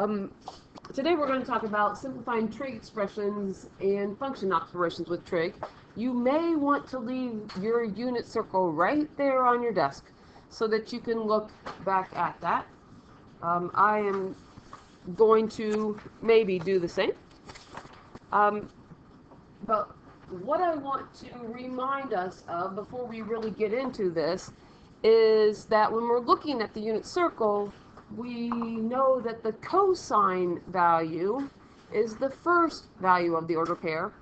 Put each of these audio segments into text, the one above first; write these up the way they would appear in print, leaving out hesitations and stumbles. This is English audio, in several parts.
Um, Today we're going to talk about simplifying trig expressions and function operations with trig. You may want to leave your unit circle right there on your desk so that you can look back at that. I am going to maybe do the same. But what I want to remind us of before we really get into this is that when we're looking at the unit circle, we know that the cosine value is the first value of the order pair,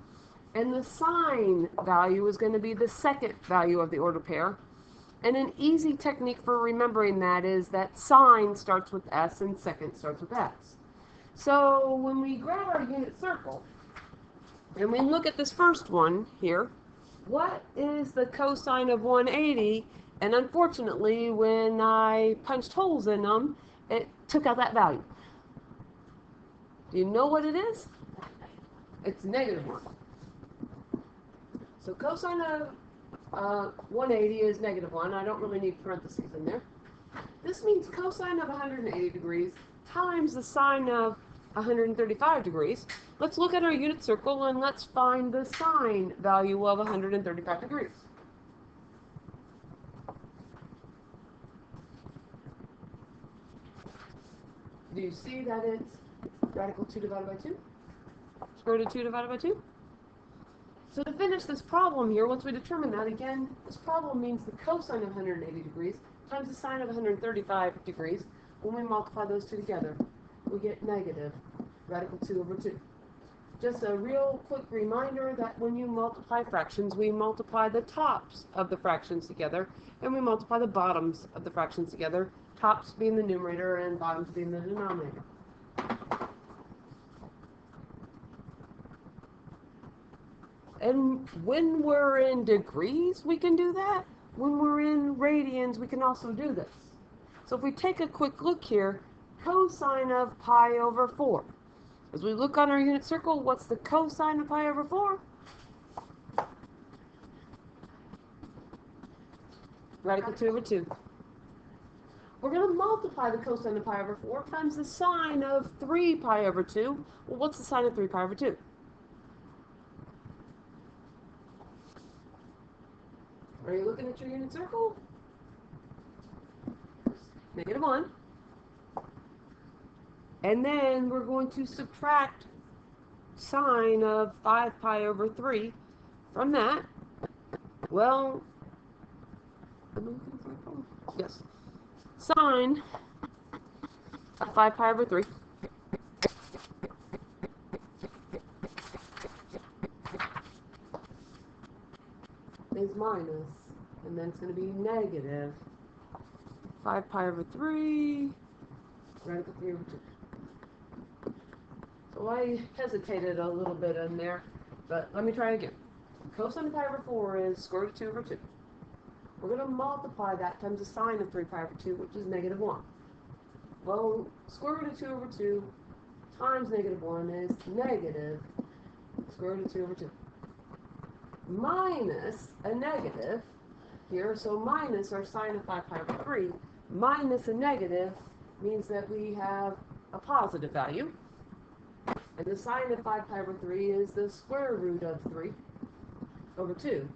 and the sine value is going to be the second value of the order pair. And an easy technique for remembering that is that sine starts with S and second starts with S. So when we grab our unit circle, and we look at this first one here, what is the cosine of 180? And unfortunately, when I punched holes in them, it took out that value. Do you know what it is? It's -1. So cosine of 180 is -1. I don't really need parentheses in there. This means cosine of 180 degrees times the sine of 135 degrees. Let's look at our unit circle and let's find the sine value of 135 degrees. Do you see that it's radical 2 divided by 2? Square root of 2 divided by 2? So to finish this problem here, once we determine that, again, this problem means the cosine of 180 degrees times the sine of 135 degrees. When we multiply those two together, we get negative radical 2 over 2. Just a real quick reminder that when you multiply fractions, we multiply the tops of the fractions together, and we multiply the bottoms of the fractions together, tops being the numerator and bottoms being the denominator. And when we're in degrees, we can do that. When we're in radians, we can also do this. So if we take a quick look here, cosine of pi over 4. As we look on our unit circle, what's the cosine of pi over 4? Radical 2 over 2. We're going to multiply the cosine of pi over 4 times the sine of 3 pi over 2. Well, what's the sine of 3 pi over 2? Are you looking at your unit circle? -1. And then we're going to subtract sine of 5 pi over 3 from that. Well, yes, sine of 5 pi over 3 is minus, and then it's going to be negative 5 pi over 3 radical 3 over 2. So I hesitated a little bit in there, but let me try again. Cosine of pi over 4 is square root of 2 over 2. We're going to multiply that times the sine of 3 pi over 2, which is -1. Well, square root of 2 over 2 times -1 is negative square root of 2 over 2. Minus a negative here, so minus our sine of 5 pi over 3 minus a negative means that we have a positive value. And the sine of 5 pi over 3 is the square root of 3 over 2.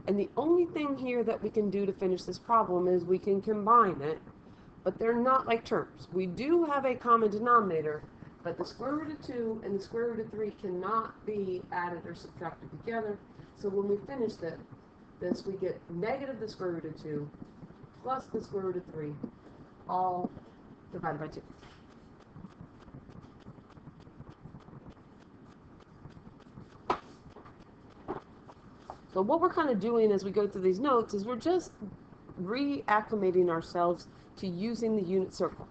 And the only thing here that we can do to finish this problem is we can combine it, but they're not like terms. We do have a common denominator, but the square root of 2 and the square root of 3 cannot be added or subtracted together. So when we finish this, we get negative the square root of 2 plus the square root of 3, all divided by 2. So what we're kind of doing as we go through these notes is we're just reacclimating ourselves to using the unit circle.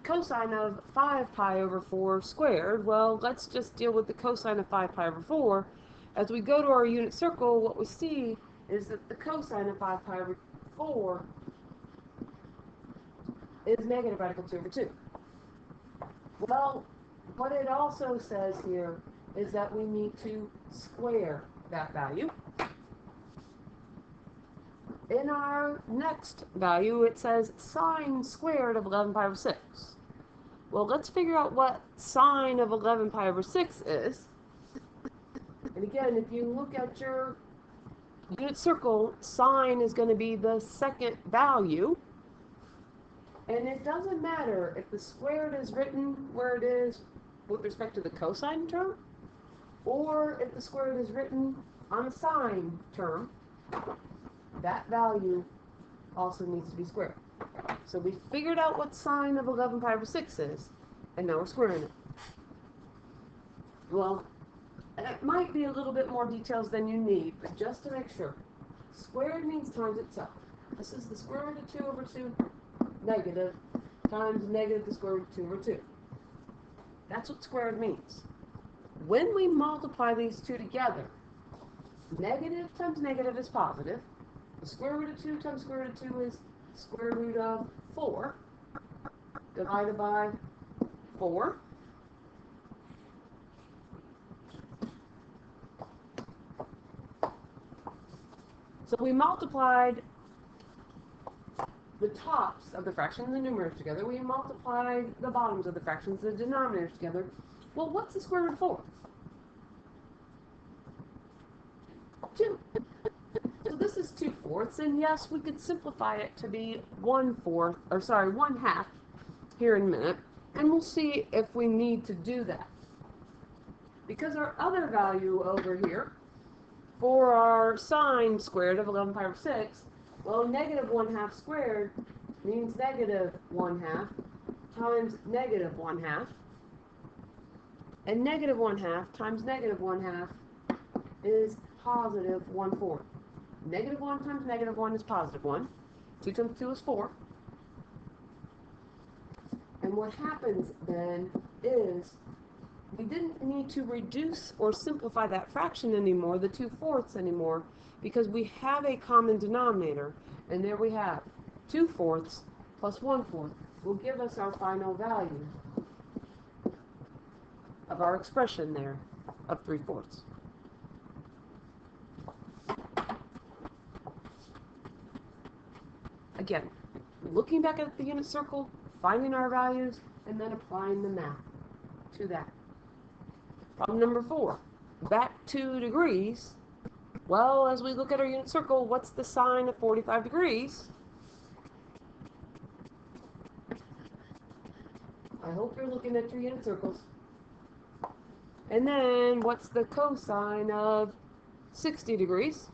Cosine of 5 pi over 4 squared, well, let's just deal with the cosine of 5 pi over 4. As we go to our unit circle, what we see is that the cosine of 5 pi over 4 is negative radical 2 over 2. Well, what it also says here is that we need to square that value. in our next value, it says sine squared of 11 pi over 6. Well, let's figure out what sine of 11 pi over 6 is. And again, if you look at your unit circle, sine is going to be the second value. And it doesn't matter if the squared is written where it is with respect to the cosine term, or if the squared is written on the sine term, that value also needs to be squared. So we figured out what sine of 11 pi over 6 is, and now we're squaring it. Well, it might be a little bit more details than you need, but just to make sure, squared means times itself. This is the square root of 2 over 2 negative times negative the square root of 2 over 2. That's what squared means. When we multiply these two together, negative times negative is positive. The square root of 2 times square root of 2 is square root of 4 divided by 4. So we multiplied the tops of the fractions and the numerators together. We multiplied the bottoms of the fractions and the denominators together. Well, what's the square root of 4? 2. So this is 2/4, and yes, we could simplify it to be 1/2 here in a minute, and we'll see if we need to do that. Because our other value over here, for our sine squared of 11 pi over 6, well, negative 1/2 squared means negative 1/2 times negative 1/2, and negative 1/2 times negative 1/2 is positive 1/4. Negative 1 times negative 1 is positive 1. 2 times 2 is 4. And what happens then is we didn't need to reduce or simplify that fraction anymore, the 2/4 anymore, because we have a common denominator. And there we have 2/4 plus 1/4 will give us our final value of our expression there of 3/4. Again, looking back at the unit circle, finding our values, and then applying the math to that. Problem number 4, back 2 degrees. Well, as we look at our unit circle, what's the sine of 45 degrees? I hope you're looking at your unit circles. And then, what's the cosine of 60 degrees?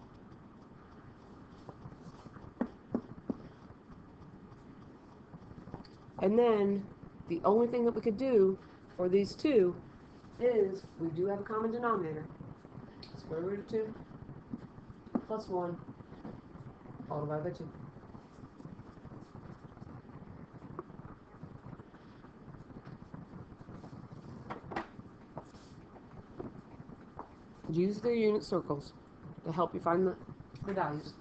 And then, the only thing that we could do for these two is, we do have a common denominator. Square root of 2 plus 1 all divided by 2. Use the unit circles to help you find the values.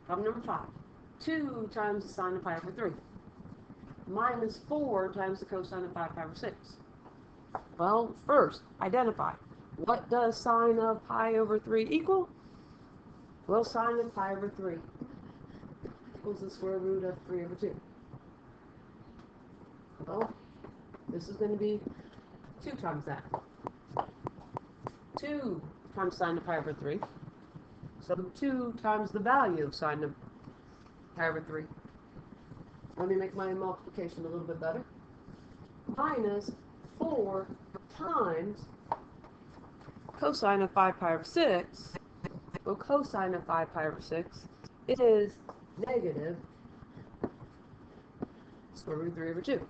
Problem number 5. 2 times the sine of pi over 3 minus 4 times the cosine of 5 pi over 6. Well, first, identify. What does sine of pi over 3 equal? Well, sine of pi over 3 equals the square root of 3 over 2. Well, this is going to be 2 times that. 2 times sine of pi over 3. So 2 times the value of sine of pi over 3. Let me make my multiplication a little bit better. Minus 4 times cosine of 5 pi over 6. Well, cosine of 5 pi over 6 is negative square root of 3 over 2.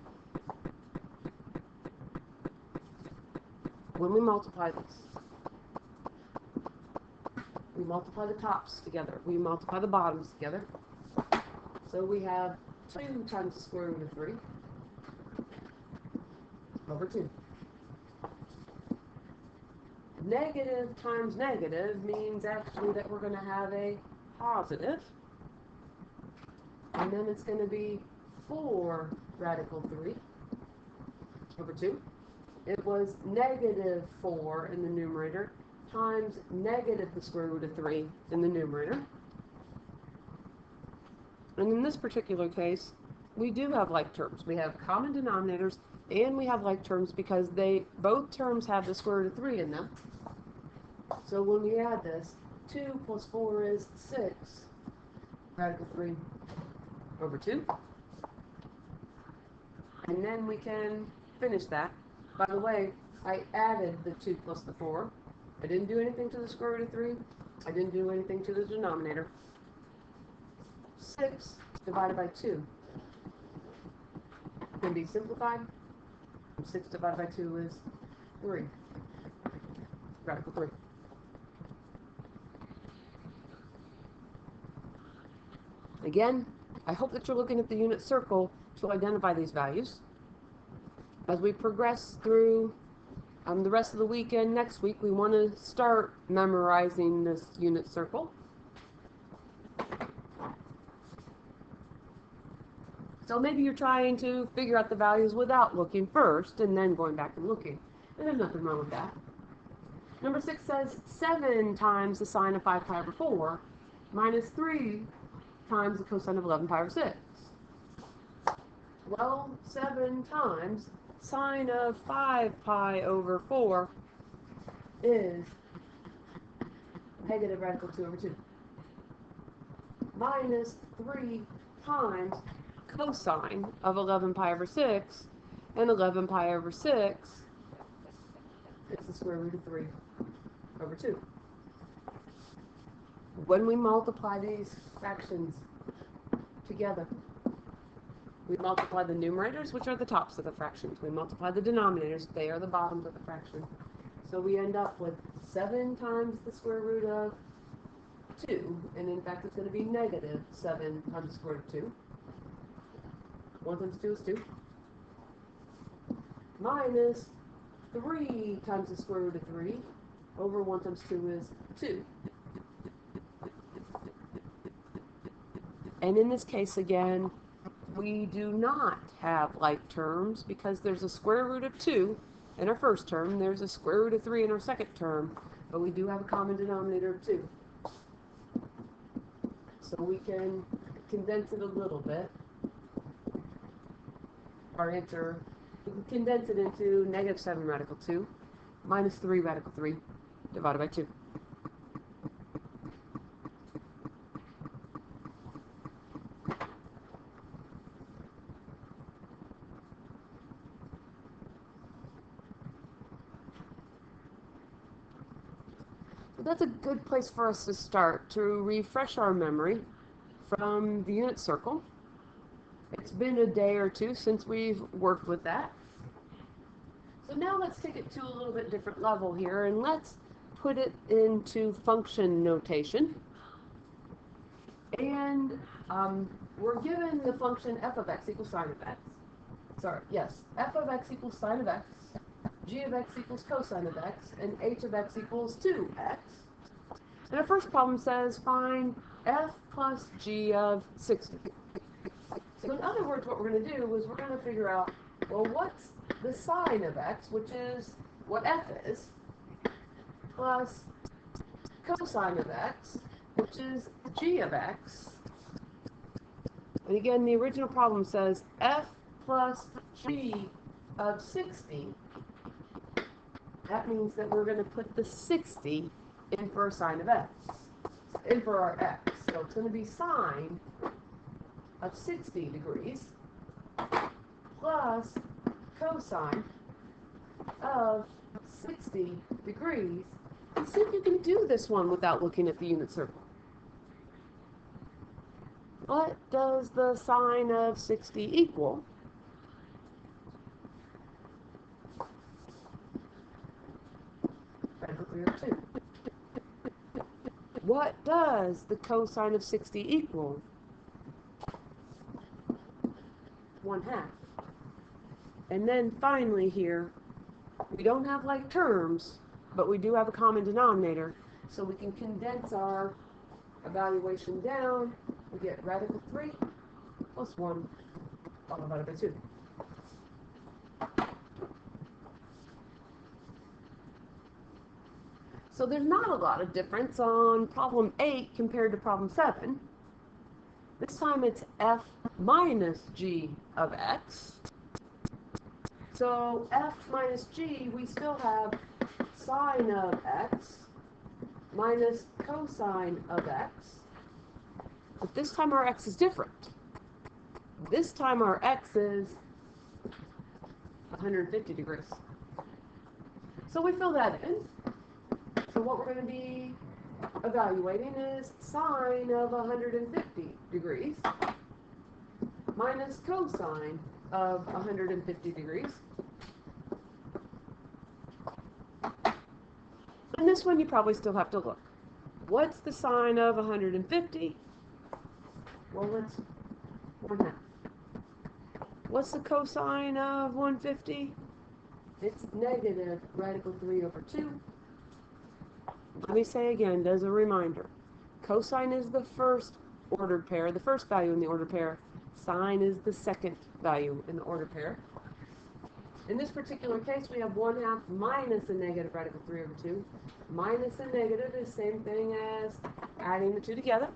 When we multiply this, we multiply the tops together. We multiply the bottoms together. So we have 2 times the square root of 3 over 2. Negative times negative means actually that we're going to have a positive. And then it's going to be 4 radical 3 over 2. It was negative 4 in the numerator times negative the square root of 3 in the numerator. And in this particular case, we do have like terms. We have common denominators and we have like terms because both terms have the square root of 3 in them. So when we add this, 2 plus 4 is 6, radical 3 over 2. And then we can finish that. By the way, I added the 2 plus the 4. I didn't do anything to the square root of 3. I didn't do anything to the denominator. 6 divided by 2 can be simplified. 6 divided by 2 is 3. Radical 3. Again, I hope that you're looking at the unit circle to identify these values. As we progress through the rest of the weekend, next week, we want to start memorizing this unit circle. So maybe you're trying to figure out the values without looking first and then going back and looking. And there's nothing wrong with that. Number 6 says 7 times the sine of 5 pi over 4 minus 3 times the cosine of 11 pi over 6. Well, 7 times sine of 5 pi over 4 is negative radical 2 over 2. Minus 3 times cosine of 11 pi over 6, and 11 pi over 6 is the square root of 3 over 2. When we multiply these fractions together, we multiply the numerators, which are the tops of the fractions. We multiply the denominators, they are the bottoms of the fraction. So we end up with 7 times the square root of 2, and in fact it's going to be negative 7 times the square root of 2. 1 times 2 is 2. Minus 3 times the square root of 3 over 1 times 2 is 2. And in this case again, we do not have like terms because there's a square root of 2 in our first term, there's a square root of 3 in our second term, but we do have a common denominator of 2. So we can condense it a little bit. Our answer, we can condense it into negative 7 radical 2 minus 3 radical 3 divided by 2. So that's a good place for us to start to refresh our memory from the unit circle. It's been a day or two since we've worked with that. So now let's take it to a little bit different level here and let's put it into function notation. And we're given the function f of x equals sine of x. F of x equals sine of x, g of x equals cosine of x, and h of x equals 2x. And our first problem says find f plus g of 60. So in other words, what we're going to do is we're going to figure out, well, what's the sine of x, which is what f is, plus cosine of x, which is g of x. And again, the original problem says f plus g of 60. That means that we're going to put the 60 in for a sine of x, in for our x. So it's going to be sine of 60 degrees plus cosine of 60 degrees. And see if you can do this one without looking at the unit circle. What does the sine of 60 equal? Radical 3 over 2. What does the cosine of 60 equal? 1/2. And then finally here, we don't have like terms, but we do have a common denominator, so we can condense our evaluation down. We get radical 3 plus 1 all divided by 2. So there's not a lot of difference on problem 8 compared to problem 7. This time it's f minus g of x. So f minus g, we still have sine of x minus cosine of x. But this time our x is different. This time our x is 150 degrees. So we fill that in. So what we're going to be evaluating is sine of 150 degrees minus cosine of 150 degrees. And this one you probably still have to look. What's the sine of 150? Well, it's 1/2. What's the cosine of 150? It's negative radical 3 over 2. Let me say again, as a reminder, cosine is the first ordered pair, the first value in the ordered pair. Sine is the second value in the ordered pair. In this particular case, we have 1/2 minus a negative radical 3 over 2. Minus a negative is the same thing as adding the two together.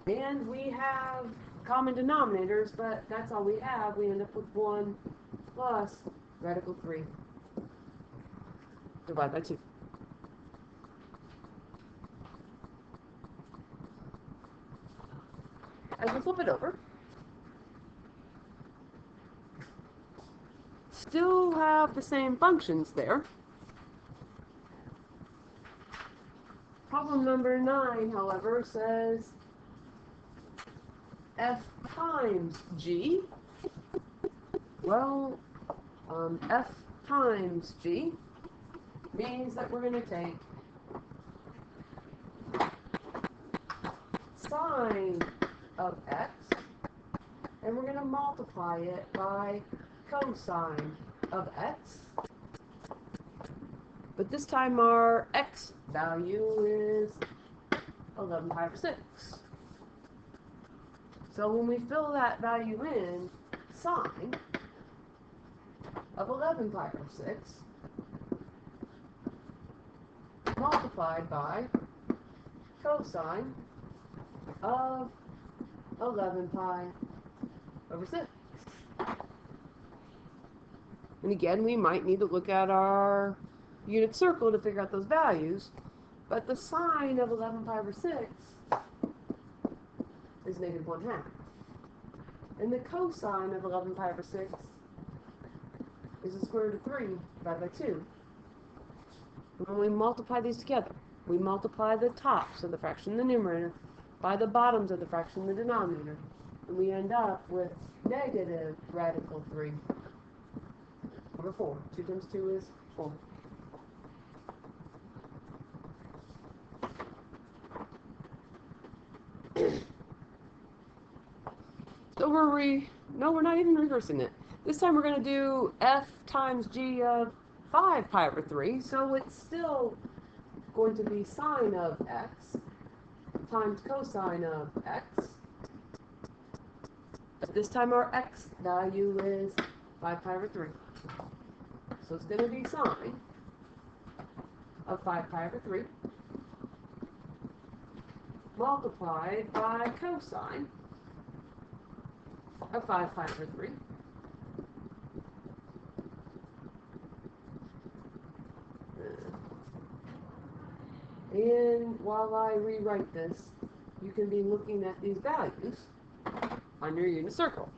And we have common denominators, but that's all we have. We end up with 1 plus radical 3 divided by 2. As we flip it over, still have the same functions there. Problem number 9, however, says f times g. Well, f times g means that we're going to take sine of x and we're going to multiply it by cosine of x. But this time our x value is 11 pi over 6. So when we fill that value in, sine of 11 pi over 6 multiplied by cosine of 11 pi over 6. And again, we might need to look at our unit circle to figure out those values, but the sine of 11 pi over 6 is negative 1/2. And the cosine of 11 pi over 6 is the square root of 3 divided by 2. When we multiply these together, we multiply the tops of the fraction in the numerator by the bottoms of the fraction in the denominator, and we end up with negative radical 3 over 4. 2 times 2 is 4. So we're not even reversing it. This time we're going to do f times g of 5 pi over 3, so it's still going to be sine of x times cosine of x. But this time our x value is 5 pi over 3. So it's going to be sine of 5 pi over 3 multiplied by cosine of 5 pi over 3. And while I rewrite this, you can be looking at these values on your unit circle.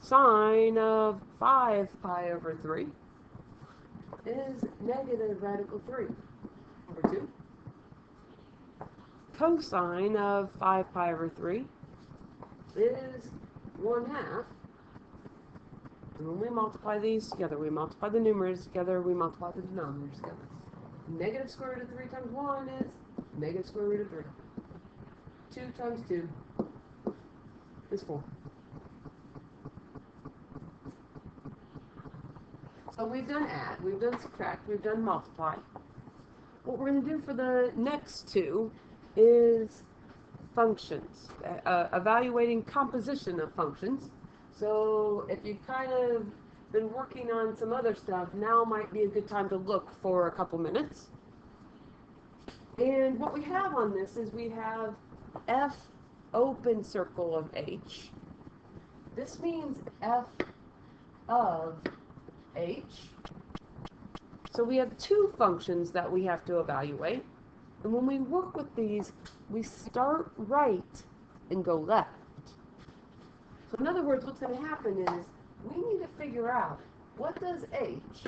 Sine of 5 pi over 3 is negative radical 3 over 2. Cosine of 5 pi over 3 is 1/2. And when we multiply these together, we multiply the numerators together, we multiply the denominators together. Negative square root of 3 times 1 is negative square root of 3. 2 times 2 is 4. So we've done add, we've done subtract, we've done multiply. What we're going to do for the next two is functions, evaluating composition of functions. So if you've kind of been working on some other stuff, now might be a good time to look for a couple minutes. And what we have on this is we have f open circle of h. This means f of h. So we have two functions that we have to evaluate. And when we work with these, we start right and go left. So in other words, what's going to happen is we need to figure out what does h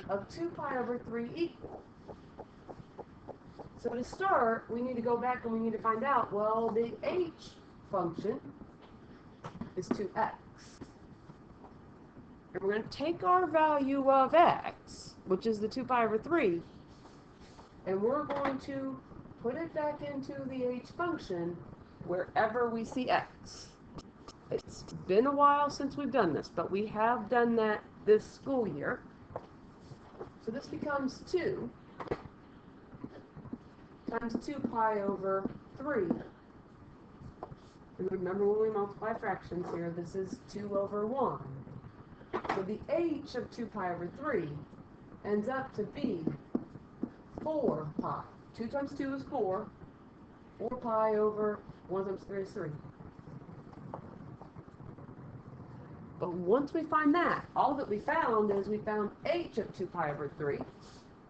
of 2 pi over 3 equal. So to start, we need to go back and we need to find out, well, the h function is 2x. And we're going to take our value of x, which is the 2 pi over 3, and we're going to put it back into the h function wherever we see x. It's been a while since we've done this, but we have done that this school year. So this becomes 2 times 2 pi over 3. And remember, when we multiply fractions here, this is 2 over 1. So the h of 2 pi over 3 ends up to be 4 pi. 2 times 2 is 4. 4 pi over 1 times 3 is 3. But once we find that, all that we found is we found h of 2 pi over 3.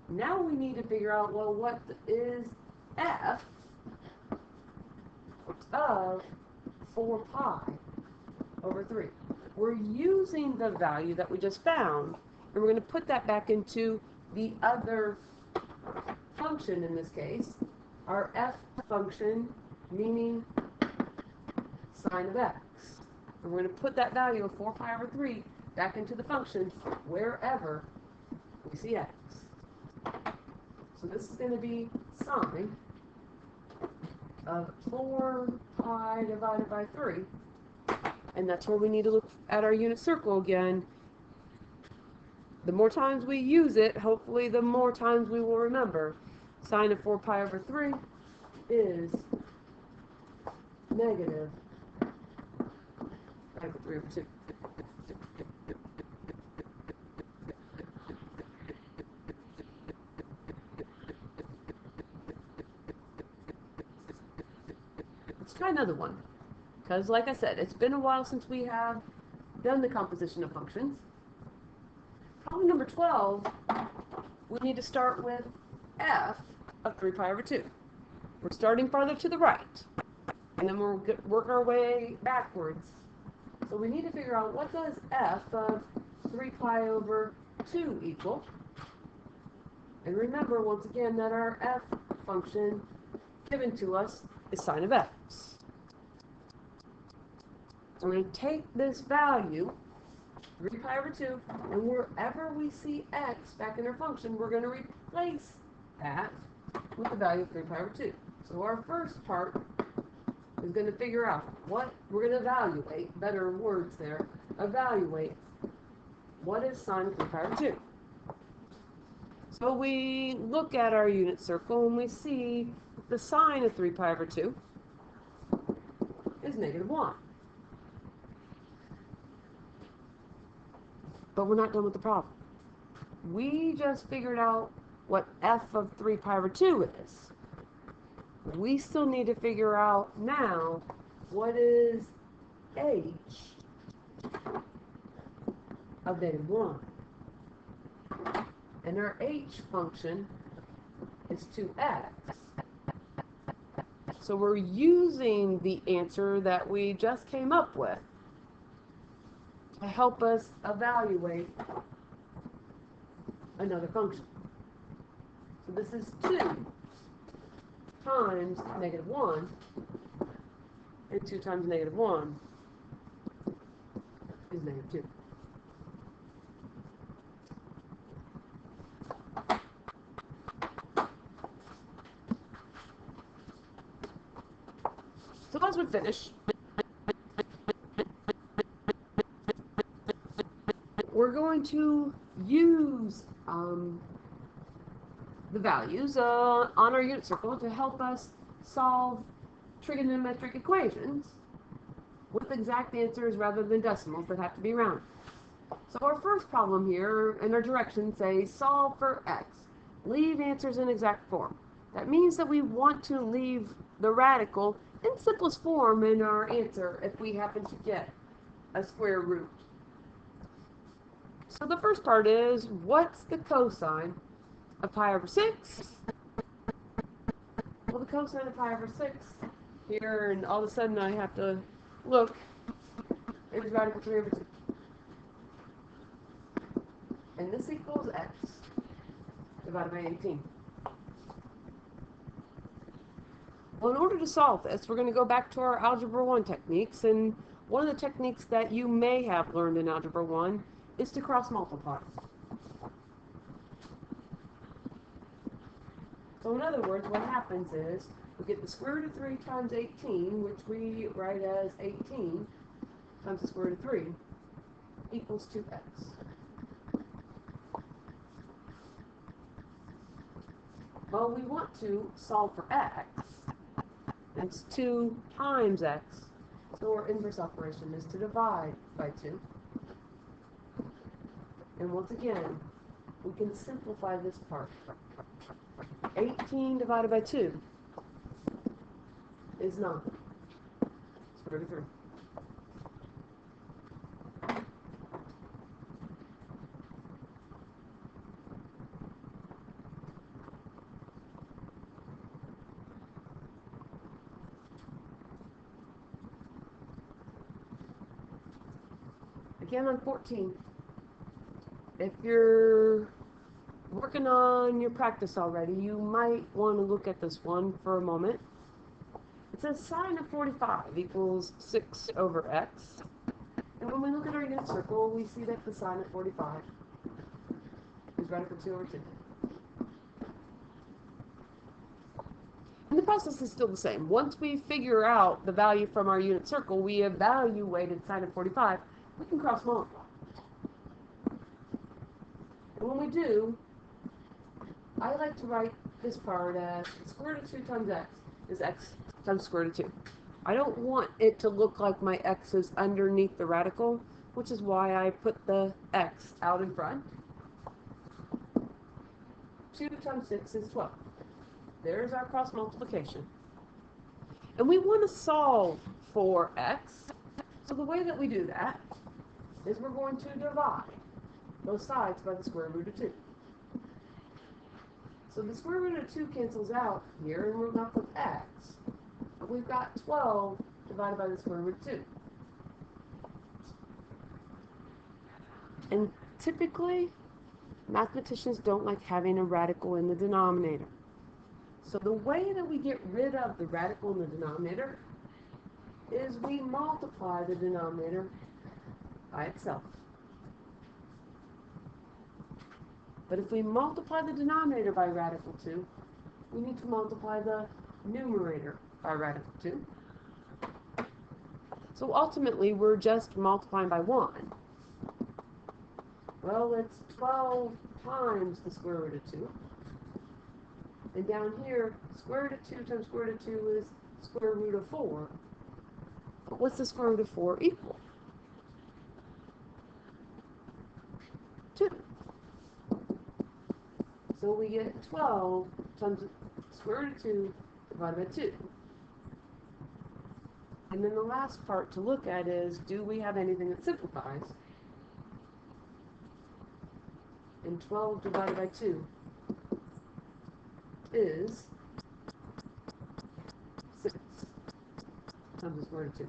Now we need to figure out, well, what is f of 4 pi over 3. We're using the value that we just found, and we're going to put that back into the other function in this case, our f function, meaning sine of x. And we're going to put that value of 4 pi over 3 back into the function wherever we see x. So this is going to be sine of 4 pi divided by 3. And that's where we need to look at our unit circle again. The more times we use it, hopefully the more times we will remember. Sine of 4 pi over 3 is negative pi over 3 over 2. Let's try another one. Because, like I said, it's been a while since we have done the composition of functions. Problem number 12, we need to start with f of 3 pi over 2. We're starting farther to the right, and then we'll work our way backwards. So we need to figure out, what does f of 3 pi over 2 equal? And remember, once again, that our f function given to us is sine of x. So we're going to take this value, 3 pi over 2, and wherever we see x back in our function, we're going to replace that with the value of 3 pi over 2. So our first part is going to figure out what we're going to evaluate, better words there, evaluate what is sine of 3 pi over 2. So we look at our unit circle and we see the sine of 3 pi over 2 is negative 1. But we're not done with the problem. We just figured out what f of 3 pi over 2 is. We still need to figure out now what is h of negative 1. And our h function is 2x. So we're using the answer that we just came up with to help us evaluate another function. So this is 2 times negative 1, and 2 times negative 1 is negative 2. So as we finish, we're going to use the values on our unit circle to help us solve trigonometric equations with exact answers rather than decimals that have to be rounded. So our first problem here, in our directions, say solve for x. Leave answers in exact form. That means that we want to leave the radical in simplest form in our answer if we happen to get a square root. So the first part is, what's the cosine of pi over 6? Well, the cosine of pi over 6 here, and all of a sudden I have to look, is radical 3 over 2. And this equals x divided by 18. Well, in order to solve this, we're going to go back to our Algebra 1 techniques, and one of the techniques that you may have learned in Algebra 1 is to cross multiply. So in other words, what happens is, we get the square root of 3 times 18, which we write as 18 times the square root of 3, equals 2x. Well, we want to solve for x. That's 2 times x. So our inverse operation is to divide by 2. And once again, we can simplify this part. 18 divided by 2 is 9. Square root of 3. Again on 14, if you're working on your practice already, you might want to look at this one for a moment. It says sine of 45 equals 6 over x. And when we look at our unit circle, we see that the sine of 45 is radical 2 over 2. And the process is still the same. Once we figure out the value from our unit circle, we evaluated sine of 45, we can cross multiply. And when we do, I like to write this part as square root of 2 times x is x times square root of 2. I don't want it to look like my x is underneath the radical, which is why I put the x out in front. 2 times 6 is 12. There's our cross multiplication. And we want to solve for x. So the way that we do that is we're going to divide both sides by the square root of 2. So the square root of 2 cancels out here, and we're left with x. But we've got 12 divided by the square root of 2. And typically, mathematicians don't like having a radical in the denominator. So the way that we get rid of the radical in the denominator is we multiply the denominator by itself. But if we multiply the denominator by radical 2, we need to multiply the numerator by radical 2. So ultimately, we're just multiplying by 1. Well, it's 12 times the square root of 2. And down here, square root of 2 times square root of 2 is square root of 4. But what's the square root of 4 equal? 2. So we get 12 times the square root of 2 divided by 2. And then the last part to look at is, do we have anything that simplifies? And 12 divided by 2 is 6 times the square root of 2.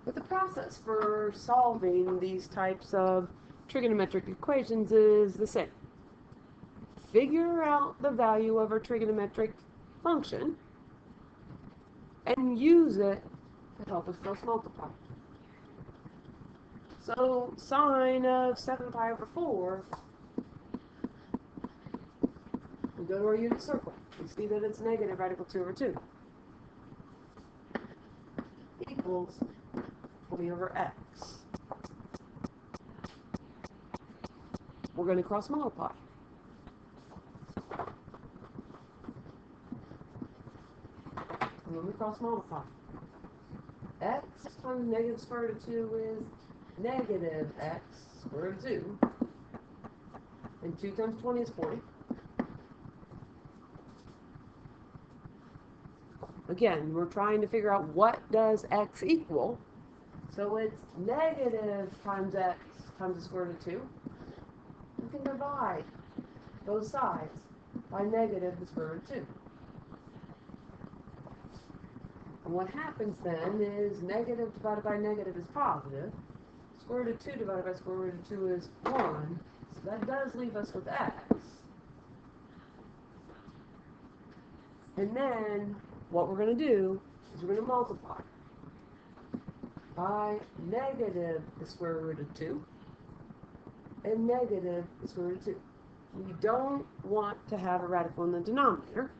But the process for solving these types of trigonometric equations is the same. Figure out the value of our trigonometric function and use it to help us cross multiply. So sine of 7 pi over 4, we go to our unit circle. We see that it's negative radical 2 over 2 equals 20 over x. We're going to cross multiply. And when we cross multiply, x times negative square root of 2 is negative x square root of 2. And 2 times 20 is 40. Again, we're trying to figure out what does x equal. So it's negative times x times the square root of 2. We can divide both sides by negative the square root of 2. And what happens then is negative divided by negative is positive. Square root of 2 divided by square root of 2 is 1. So that does leave us with x. And then what we're going to do is we're going to multiply by negative the square root of 2 and negative the square root of 2. We don't want to have a radical in the denominator.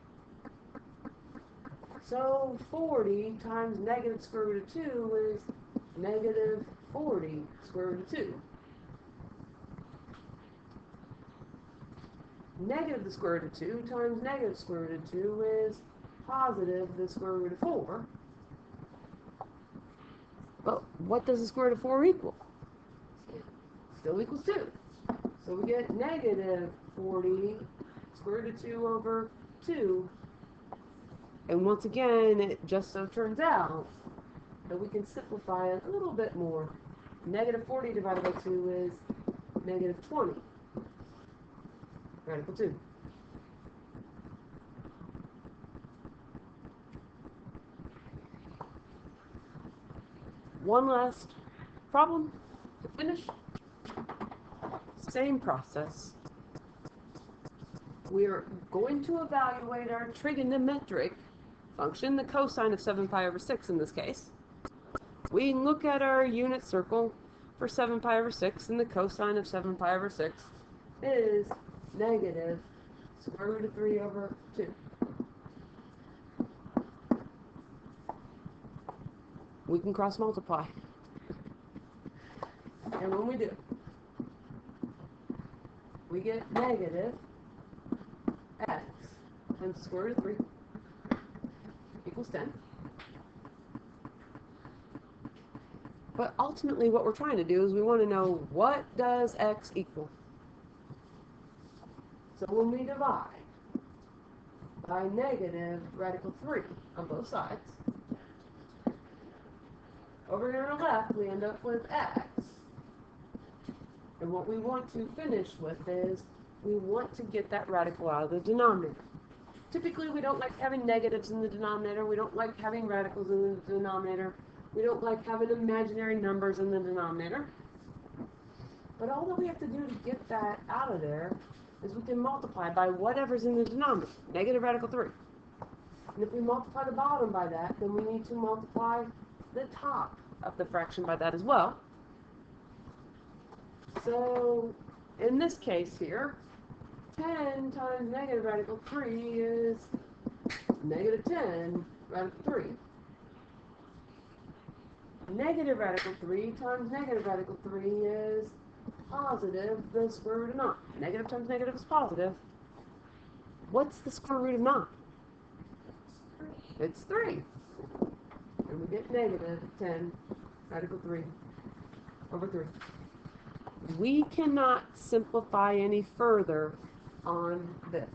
So 40 times negative the square root of 2 is negative 40 square root of 2. Negative the square root of 2 times negative square root of 2 is positive the square root of 4. But what does the square root of 4 equal? Still equals 2. So we get negative 40 square root of 2 over 2. And once again, it just so turns out that we can simplify it a little bit more. Negative 40 divided by 2 is negative 20. Radical 2. One last problem to finish. Same process. We're going to evaluate our trigonometric function, the cosine of 7 pi over 6 in this case. We can look at our unit circle for 7 pi over 6, and the cosine of 7 pi over 6 is negative square root of 3 over 2. We can cross multiply. And when we do, we get negative x times the square root of 3 equals 10. But ultimately what we're trying to do is we want to know, what does x equal? So when we divide by negative radical 3 on both sides, over here on the left we end up with x. And what we want to finish with is we want to get that radical out of the denominator. Typically we don't like having negatives in the denominator. We don't like having radicals in the denominator. We don't like having imaginary numbers in the denominator. But all that we have to do to get that out of there is we can multiply by whatever's in the denominator, negative radical 3. And if we multiply the bottom by that, then we need to multiply the top of the fraction by that as well. So in this case here, 10 times negative radical 3 is negative 10 radical 3. Negative radical 3 times negative radical 3 is positive the square root of 9. Negative times negative is positive. What's the square root of 9? It's 3. And we get negative 10 radical 3 over 3. We cannot simplify any further on this.